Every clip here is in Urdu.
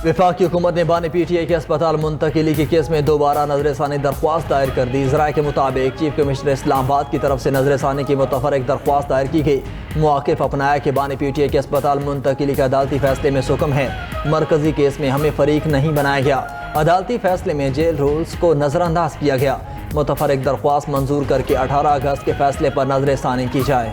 وفاقی حکومت نے بانی پی ٹی آئی کے اسپتال منتقلی کے کیس میں دوبارہ نظر ثانی درخواست دائر کر دی۔ ذرائع کے مطابق چیف کمشنر اسلام آباد کی طرف سے نظر ثانی کی متفرق درخواست دائر کی گئی۔ موقف اپنایا کہ بانی پی ٹی آئی کے اسپتال منتقلی کے عدالتی فیصلے میں سکم ہے، مرکزی کیس میں ہمیں فریق نہیں بنایا گیا۔ عدالتی فیصلے میں جیل رولز کو نظر انداز کیا گیا۔ متفرق درخواست منظور کر کے 18 اگست کے فیصلے پر نظر ثانی کی جائے۔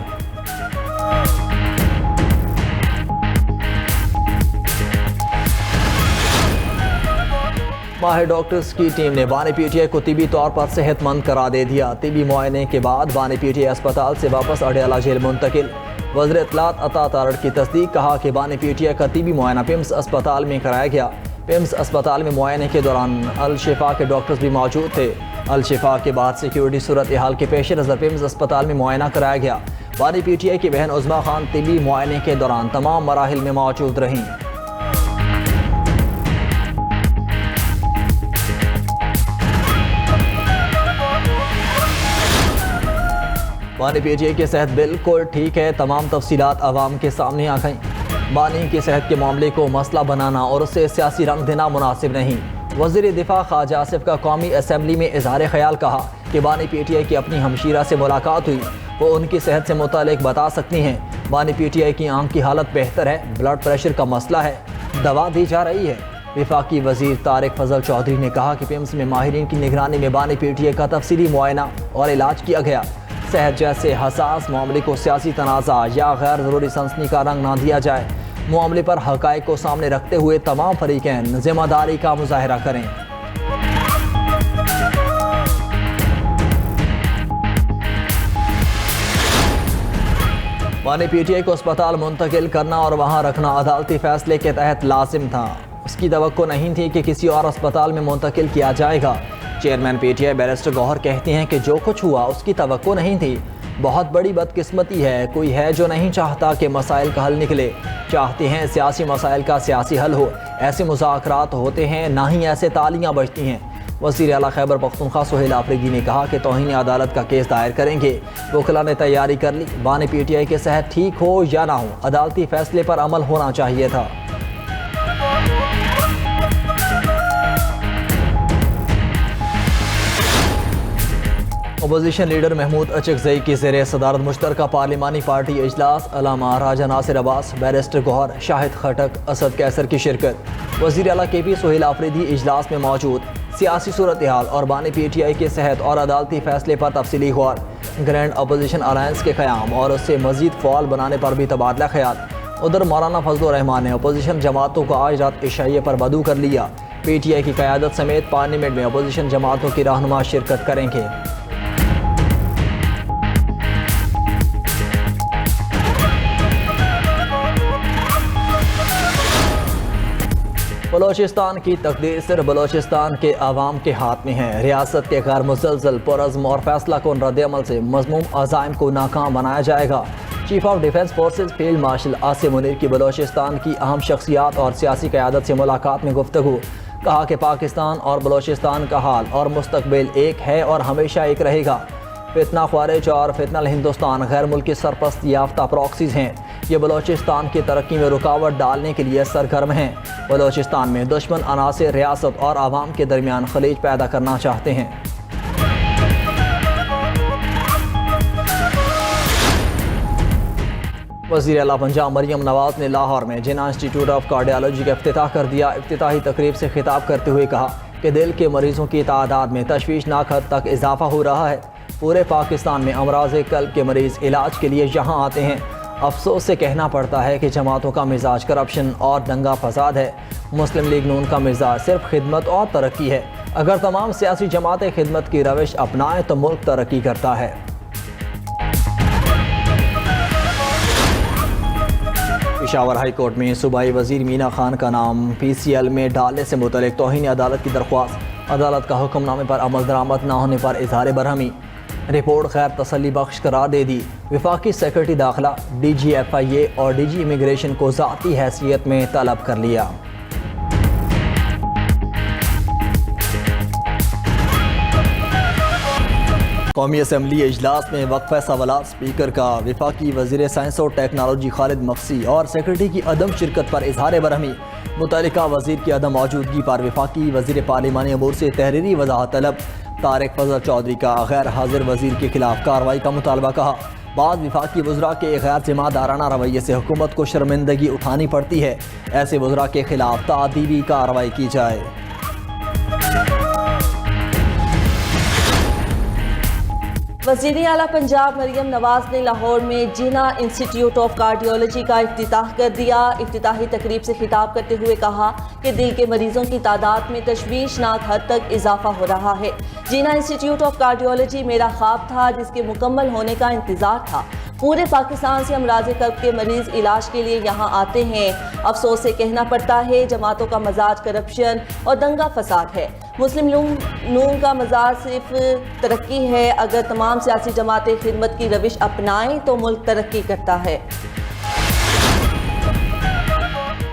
ماہر ڈاکٹرز کی ٹیم نے بانی پی ٹی آئی کو طبی طور پر صحت مند قرار دے دیا۔ طبی معائنے کے بعد بانی پی ٹی آئی اسپتال سے واپس اڈیالہ جیل منتقل۔ وزیر اطلاعات عطا تارڑ کی تصدیق، کہا کہ بانی پی ٹی آئی کا طبی معائنہ پیمز اسپتال میں کرایا گیا۔ پیمز اسپتال میں معائنے کے دوران الشفا کے ڈاکٹرز بھی موجود تھے۔ الشفا کے بعد سیکیورٹی صورتحال کے پیش نظر پیمز اسپتال میں معائنہ کرایا گیا۔ بانی پی ٹی آئی کی بہن عظمیٰ خان طبی معائنے کے دوران تمام مراحل میں موجود رہیں۔ بانی پی ٹی آئی کی صحت بالکل ٹھیک ہے، تمام تفصیلات عوام کے سامنے آ گئیں۔ بانی کی صحت کے معاملے کو مسئلہ بنانا اور اسے سیاسی رنگ دینا مناسب نہیں۔ وزیر دفاع خواجہ آصف کا قومی اسمبلی میں اظہار خیال، کہا کہ بانی پی ٹی آئی کی اپنی ہمشیرہ سے ملاقات ہوئی، وہ ان کی صحت سے متعلق بتا سکتی ہیں۔ بانی پی ٹی آئی کی آنکھ کی حالت بہتر ہے، بلڈ پریشر کا مسئلہ ہے، دوا دی جا رہی ہے۔ وفاقی وزیر طارق فضل چودھری نے کہا کہ پیمز میں ماہرین کی نگرانی میں بانی پی ٹی آئی کا تفصیلی معائنہ اور علاج کیا گیا۔ صحت جیسے حساس معاملے کو سیاسی تنازع یا غیر ضروری سنسنی کا رنگ نہ دیا جائے۔ معاملے پر حقائق کو سامنے رکھتے ہوئے تمام فریقین ذمہ داری کا مظاہرہ کریں۔ بانی پی ٹی آئی کو اسپتال منتقل کرنا اور وہاں رکھنا عدالتی فیصلے کے تحت لازم تھا۔ اس کی توقع نہیں تھی کہ کسی اور اسپتال میں منتقل کیا جائے گا۔ Chairman P T I barrister Gohar کہتے ہیں کہ جو کچھ ہوا اس کی توقع نہیں تھی۔ بہت بڑی بدقسمتی ہے، کوئی ہے جو نہیں چاہتا کہ مسائل کا حل نکلے، چاہتے ہیں سیاسی مسائل کا سیاسی حل ہو۔ ایسے مذاکرات ہوتے ہیں، نہ ہی ایسے تالیاں بجتی ہیں۔ وزیر اعلیٰ خیبر پختونخوا سہیل آفریدی نے کہا کہ توہین عدالت کا کیس دائر کریں گے۔ وکلاء نے تیاری کر لی، بانی پی ٹی آئی کی صحت ٹھیک ہو یا نہ ہو، عدالتی فیصلے پر عمل ہونا چاہیے تھا۔ اپوزیشن لیڈر محمود اچکزئی کی زیر صدارت مشترکہ پارلیمانی پارٹی اجلاس، علامہ راجہ ناصر عباس، بیرسٹر گوہر، شاہد خٹک، اسد کیسر کی شرکت۔ وزیر اعلیٰ کے پی سہیل آفریدی اجلاس میں موجود۔ سیاسی صورتحال اور بانی پی ٹی آئی کی صحت اور عدالتی فیصلے پر تفصیلی غور۔ گرینڈ اپوزیشن الائنس کے قیام اور اسے مزید فعال بنانے پر بھی تبادلہ خیال۔ ادھر مولانا فضل الرحمان نے اپوزیشن جماعتوں کو آج رات عشائیہ پر بدعو کر لیا۔ پی ٹی آئی کی قیادت سمیت پارلیمنٹ میں اپوزیشن جماعتوں کی رہنما شرکت کریں گے۔ بلوچستان کی تقدیر صرف بلوچستان کے عوام کے ہاتھ میں ہے۔ ریاست کے غیر مسلسل پرعزم اور فیصلہ کن رد عمل سے مذموم عزائم کو ناکام بنایا جائے گا۔ Chief of defence forces field marshal Asim Munir کی بلوچستان کی اہم شخصیات اور سیاسی قیادت سے ملاقات میں گفتگو، کہا کہ پاکستان اور بلوچستان کا حال اور مستقبل ایک ہے اور ہمیشہ ایک رہے گا۔ فتنہ خوارج اور فتنہ الہندوستان غیر ملکی سرپرست یافتہ پراکسیز ہیں، یہ بلوچستان کی ترقی میں رکاوٹ ڈالنے کے لیے سرگرم ہیں۔ بلوچستان میں دشمن عناصر ریاست اور عوام کے درمیان خلیج پیدا کرنا چاہتے ہیں۔ وزیر اعلیٰ پنجاب مریم نواز نے لاہور میں جناح انسٹیٹیوٹ آف کارڈیالوجی کا افتتاح کر دیا۔ افتتاحی تقریب سے خطاب کرتے ہوئے کہا کہ دل کے مریضوں کی تعداد میں تشویشناک حد تک اضافہ ہو رہا ہے۔ پورے پاکستان میں امراض قلب کے مریض علاج کے لیے یہاں آتے ہیں۔ افسوس سے کہنا پڑتا ہے کہ جماعتوں کا مزاج کرپشن اور دنگا فساد ہے۔ مسلم لیگ نون کا مزاج صرف خدمت اور ترقی ہے۔ اگر تمام سیاسی جماعتیں خدمت کی روش اپنائیں تو ملک ترقی کرتا ہے۔ پشاور ہائی کورٹ میں صوبائی وزیر مینا خان کا نام پی سی ایل میں ڈالنے سے متعلق توہین عدالت کی درخواست، عدالت کا حکم نامے پر عمل درآمد نہ ہونے پر اظہار برہمی، رپورٹ غیر تسلی بخش قرار دے دی۔ وفاقی سیکرٹری داخلہ، ڈی جی ایف آئی اے اور ڈی جی امیگریشن کو ذاتی حیثیت میں طلب کر لیا۔ قومی اسمبلی اجلاس میں وقفہ سوالات اسپیکر کا وفاقی وزیر سائنس اور ٹیکنالوجی خالد مقصی اور سیکرٹری کی عدم شرکت پر اظہار برہمی، متعلقہ وزیر کی عدم موجودگی پر وفاقی وزیر پارلیمانی امور سے تحریری وضاحت طلب، طارق فضل چودھری کا غیر حاضر وزیر کے خلاف کارروائی کا مطالبہ کہا۔ بعض وفاقی وزراء کے غیر ذمہ دارانہ رویے سے حکومت کو شرمندگی اٹھانی پڑتی ہے، ایسے وزراء کے خلاف تعدیبی کارروائی کی جائے۔ وزیر اعلیٰ پنجاب مریم نواز نے لاہور میں جینا انسٹیٹیوٹ آف کارڈیولوجی کا افتتاح کر دیا۔ افتتاحی تقریب سے خطاب کرتے ہوئے کہا کہ دل کے مریضوں کی تعداد میں تشویشناک حد تک اضافہ ہو رہا ہے۔ جینا انسٹیٹیوٹ آف کارڈیولوجی میرا خواب تھا جس کے مکمل ہونے کا انتظار تھا۔ پورے پاکستان سے امراض قلب کے مریض علاج کے لیے یہاں آتے ہیں۔ افسوس سے کہنا پڑتا ہے جماعتوں کا مزاج کرپشن اور دنگا فساد ہے۔ مسلم نون کا مزاج صرف ترقی ہے۔ اگر تمام سیاسی جماعتیں خدمت کی روش اپنائیں تو ملک ترقی کرتا ہے۔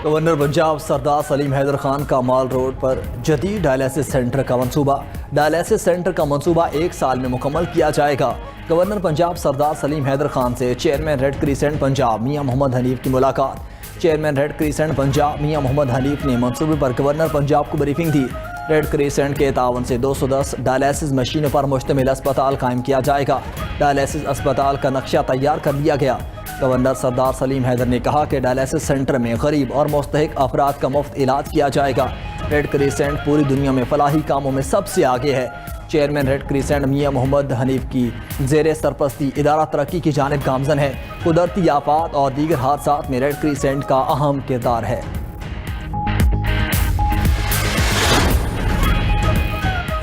گورنر پنجاب سردار سلیم حیدر خان کا مال روڈ پر جدید ڈائلیسس سینٹر کا منصوبہ۔ ڈائلیسس سینٹر کا منصوبہ 1 سال میں مکمل کیا جائے گا۔ گورنر پنجاب سردار سلیم حیدر خان سے چیئرمین ریڈ کریسنٹ پنجاب میاں محمد حنیف کی ملاقات۔ چیئرمین ریڈ کریسنٹ پنجاب میاں محمد حنیف نے منصوبے پر گورنر پنجاب کو بریفنگ دی۔ ریڈ کریسنٹ کے تعاون سے 210 ڈائلیسس مشینوں پر مشتمل اسپتال قائم کیا جائے گا۔ ڈائلیسس اسپتال کا نقشہ تیار کر لیا گیا۔ گورنر سردار سلیم حیدر نے کہا کہ ڈائلیسس سینٹر میں غریب اور مستحق افراد کا مفت علاج کیا جائے گا۔ ریڈ کریسنٹ پوری دنیا میں فلاحی کاموں میں سب سے آگے ہے۔ چیئرمین ریڈ کریسنٹ میاں محمد حنیف کی زیر سرپرستی ادارہ ترقی کی جانب گامزن ہے۔ قدرتی آفات اور دیگر حادثات میں ریڈ کریسنٹ کا اہم کردار ہے۔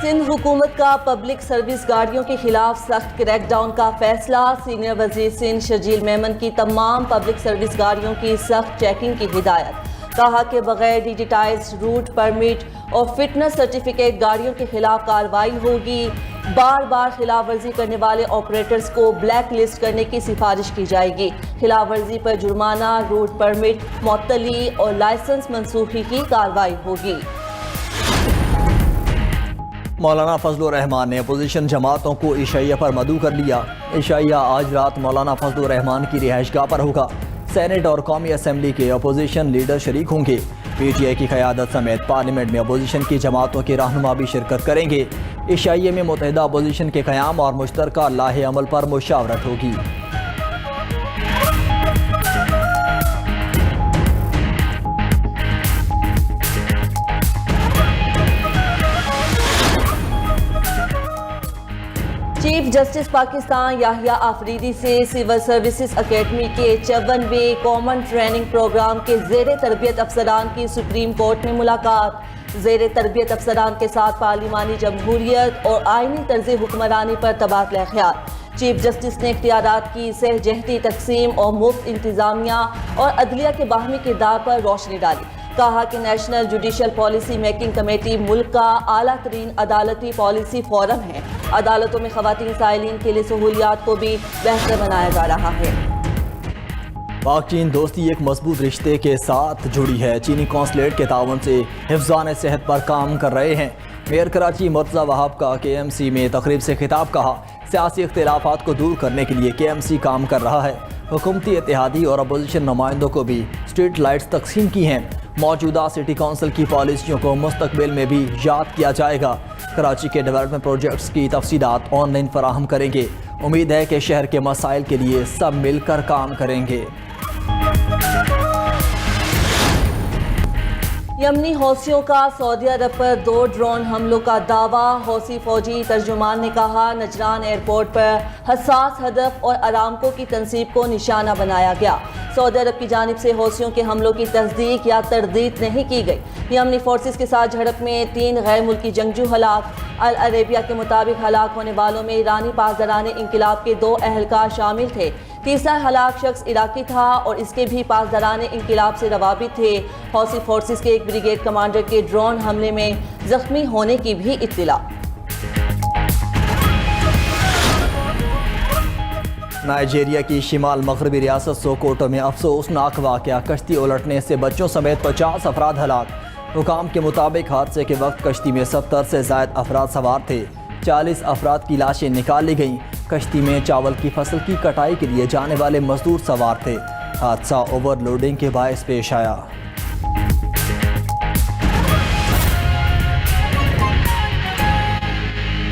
سندھ حکومت کا پبلک سروس گاڑیوں کے خلاف سخت کریک ڈاؤن کا فیصلہ۔ سینئر وزیر سندھ شرجیل میمن کی تمام پبلک سروس گاڑیوں کی سخت چیکنگ کی ہدایت۔ کہا کہ بغیر ڈیجیٹائزڈ روٹ پرمٹ اور فٹنس سرٹیفکیٹ گاڑیوں کے خلاف کارروائی ہوگی۔ بار بار خلاف ورزی کرنے والے آپریٹرز کو بلیک لسٹ کرنے کی سفارش کی جائے گی۔ خلاف ورزی پر جرمانہ، روٹ پرمٹ معطلی اور لائسنس منسوخی کی کارروائی ہوگی۔ مولانا فضل الرحمان نے اپوزیشن جماعتوں کو عشائیہ پر مدعو کر لیا۔ عشائیہ آج رات مولانا فضل الرحمان کی رہائش گاہ پر ہوگا۔ سینیٹ اور قومی اسمبلی کے اپوزیشن لیڈر شریک ہوں گے۔ پی ٹی آئی کی قیادت سمیت پارلیمنٹ میں اپوزیشن کی جماعتوں کے رہنما بھی شرکت کریں گے۔ عشائیہ میں متحدہ اپوزیشن کے قیام اور مشترکہ لاہ عمل پر مشاورت ہوگی۔ چیف جسٹس پاکستان یحییٰ آفریدی سے سول سروسز اکیڈمی کے 54ویں کامن ٹریننگ پروگرام کے زیر تربیت افسران کی سپریم کورٹ میں ملاقات۔ زیر تربیت افسران کے ساتھ پارلیمانی جمہوریت اور آئینی طرز حکمرانی پر تبادلہ خیال۔ چیف جسٹس نے اختیارات کی سہ جہتی تقسیم اور مفت انتظامیہ اور عدلیہ کے باہمی کردار پر روشنی ڈالی۔ کہا کہ national judicial policy making committee ملک کا اعلیٰ ترین عدالتی پالیسی فورم ہے۔ عدالتوں میں خواتین سائلین کے لیے سہولیات کو بھی بہتر بنایا جا رہا ہے۔ پاک چین دوستی ایک مضبوط رشتے کے ساتھ جڑی ہے۔ چینی قونصلیٹ کے تعاون سے حفظان صحت پر کام کر رہے ہیں۔ میئر کراچی مرتضی وہاب کا کے ایم سی میں تقریب سے خطاب کہا، سیاسی اختلافات کو دور کرنے کے لیے کے ایم سی کام کر رہا ہے۔ حکومتی اتحادی اور اپوزیشن نمائندوں کو بھی اسٹریٹ لائٹس تقسیم کی ہیں۔ موجودہ سٹی کونسل کی پالیسیوں کو مستقبل میں بھی یاد کیا جائے گا۔ کراچی کے ڈیولپمنٹ پروجیکٹس کی تفصیلات آن لائن فراہم کریں گے۔ امید ہے کہ شہر کے مسائل کے لیے سب مل کر کام کریں گے۔ یمنی حوثیوں کا سعودی عرب پر 2 ڈرون حملوں کا دعویٰ۔ حوثی فوجی ترجمان نے کہا نجران ایئرپورٹ پر حساس ہدف اور ارامکو کی تنصیب کو نشانہ بنایا گیا۔ سعودی عرب کی جانب سے حوثیوں کے حملوں کی تصدیق یا تردید نہیں کی گئی۔ یمنی فورسز کے ساتھ جھڑپ میں 3 غیر ملکی جنگجو ہلاک۔ العربیہ کے مطابق ہلاک ہونے والوں میں ایرانی پاسداران انقلاب کے 2 اہلکار شامل تھے۔ تیسرا ہلاک شخص عراقی تھا اور اس کے بھی پاسداران انقلاب سے روابط تھے۔ حوثی فورسز کے ایک بریگیڈ کمانڈر کے ڈرون حملے میں زخمی ہونے کی بھی اطلاع۔ نائجیریا کی شمال مغربی ریاست سوکوٹو میں افسوسناک واقعہ، کشتی الٹنے سے بچوں سمیت 50 افراد ہلاک۔ حکام کے مطابق حادثے کے وقت کشتی میں 70 سے زائد افراد سوار تھے۔ 40 افراد کی لاشیں نکال لی گئیں۔ کشتی میں چاول کی فصل کی کٹائی کے لیے جانے والے مزدور سوار تھے۔ حادثہ اوور لوڈنگ کے باعث پیش آیا۔